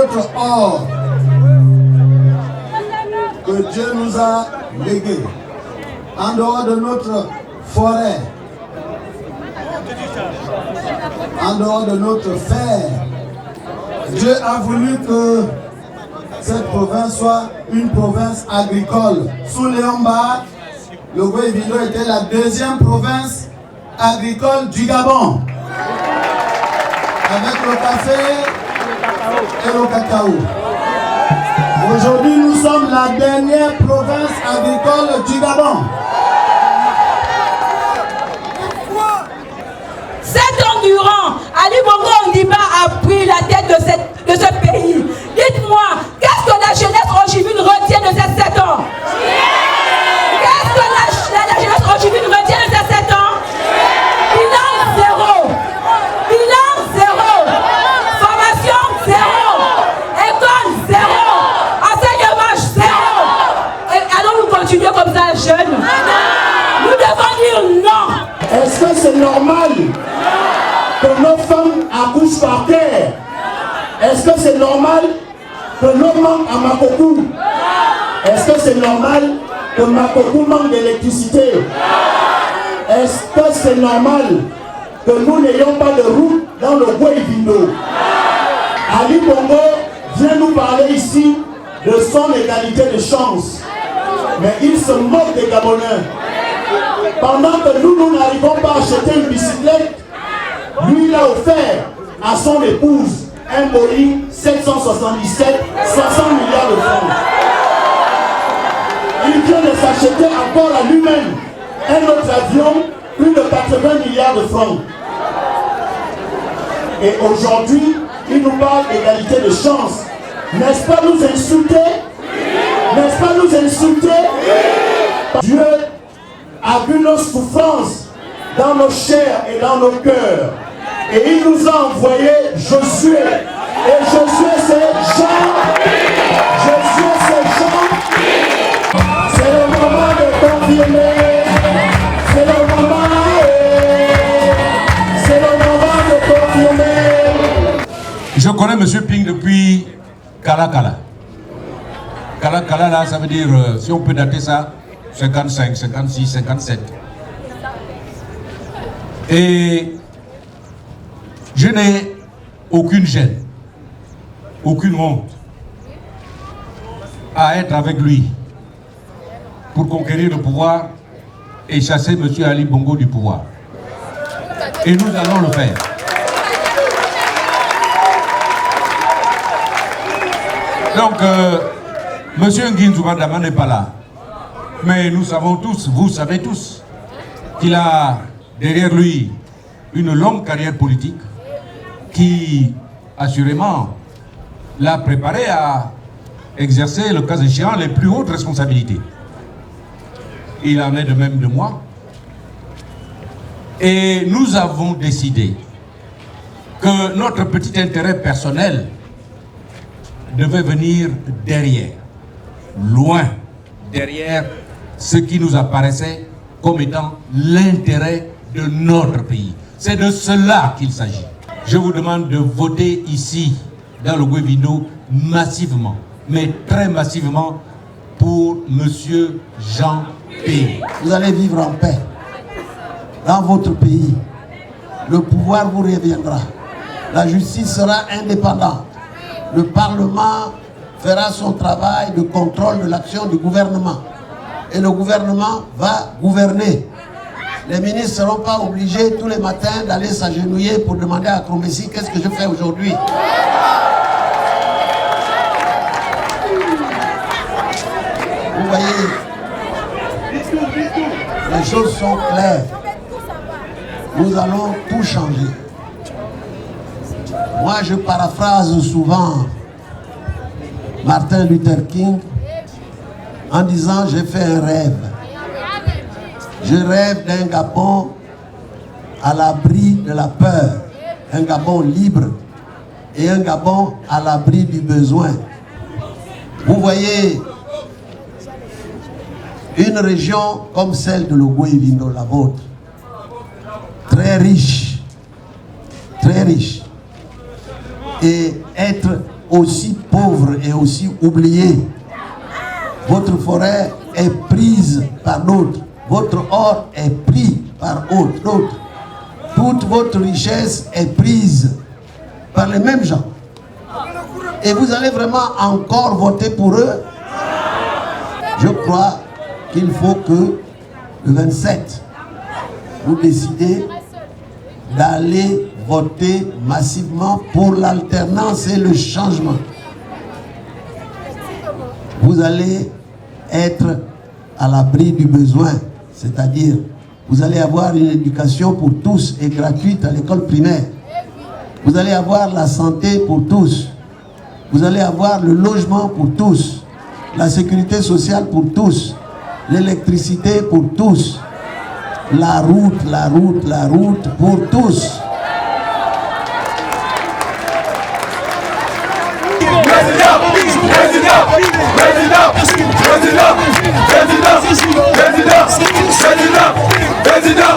notre or que Dieu nous a légué, en dehors de notre forêt, en dehors de notre fer, Dieu a voulu que cette province soit une province agricole. Sous Léon Mba, le Goué-Vindo était la deuxième province agricole du Gabon, avec le café et le cacao. Aujourd'hui, nous sommes la dernière province agricole du Gabon. 7 ans durant, Ali Bongo Ondimba a pris la tête de ce pays. Dites-moi, qu'est-ce que la jeunesse angevine retient de ces 7 ans? Qu'est-ce que la jeunesse angevine retient de ces 7 ans? Bilan zéro. Bilan zéro. Formation zéro. École zéro. Enseignement zéro. Et allons-nous continuer comme ça, jeunes? Nous devons dire non. Est-ce que c'est normal que nos femmes accouchent par terre? Est-ce que c'est normal que l'eau manque à Makokou? Est-ce que c'est normal que Makokou manque d'électricité? Est-ce que c'est normal que nous n'ayons pas de route dans le Goué-Vindo? Ali Bongo vient nous parler ici de son égalité de chance. Mais il se moque des Gabonais. Pendant que nous n'arrivons pas à acheter une bicyclette, lui il a offert à son épouse un Boeing 777, 500 milliards de francs. Il vient de s'acheter encore à lui-même un autre avion, plus de 80 milliards de francs. Et aujourd'hui, il nous parle d'égalité de chance. N'est-ce pas nous insulter? N'est-ce pas nous insulter? Dieu a vu nos souffrances dans nos chairs et dans nos cœurs. Et il nous a envoyé Josué. Et Josué c'est Jean. Josué c'est Jean. C'est le moment de confirmer. C'est le moment. C'est le moment de confirmer. Je connais M. Ping depuis Kala. Kala là, ça veut dire, si on peut dater ça, 55, 56, 57. Et je n'ai aucune gêne, aucune honte à être avec lui pour conquérir le pouvoir et chasser M. Ali Bongo du pouvoir. Et nous allons le faire. Donc, M. Nguinzouba Dama n'est pas là. Mais nous savons tous, vous savez tous, qu'il a derrière lui une longue carrière politique qui, assurément, l'a préparé à exercer, le cas échéant, les plus hautes responsabilités. Il en est de même de moi. Et nous avons décidé que notre petit intérêt personnel devait venir derrière, loin derrière ce qui nous apparaissait comme étant l'intérêt de notre pays. C'est de cela qu'il s'agit. Je vous demande de voter ici, dans le Goué-Vindo, massivement, mais très massivement, pour M. Jean Ping. Vous allez vivre en paix dans votre pays. Le pouvoir vous reviendra. La justice sera indépendante. Le Parlement fera son travail de contrôle de l'action du gouvernement. Et le gouvernement va gouverner. Les ministres ne seront pas obligés tous les matins d'aller s'agenouiller pour demander à Kombesi qu'est-ce que je fais aujourd'hui. Vous voyez, les choses sont claires. Nous allons tout changer. Moi, je paraphrase souvent Martin Luther King en disant j'ai fait un rêve. Je rêve d'un Gabon à l'abri de la peur, un Gabon libre et un Gabon à l'abri du besoin. Vous voyez, une région comme celle de l'Ogoï-Vindo, la vôtre, très riche, et être aussi pauvres et aussi oubliés. Votre forêt est prise par d'autres. Votre or est pris par d'autres. Toute votre richesse est prise par les mêmes gens. Et vous allez vraiment encore voter pour eux? Je crois qu'il faut que le 27, vous décidez d'aller voter massivement pour l'alternance et le changement. Vous allez être à l'abri du besoin, c'est-à-dire vous allez avoir une éducation pour tous et gratuite à l'école primaire. Vous allez avoir la santé pour tous. Vous allez avoir le logement pour tous, la sécurité sociale pour tous, l'électricité pour tous, la route pour tous. Président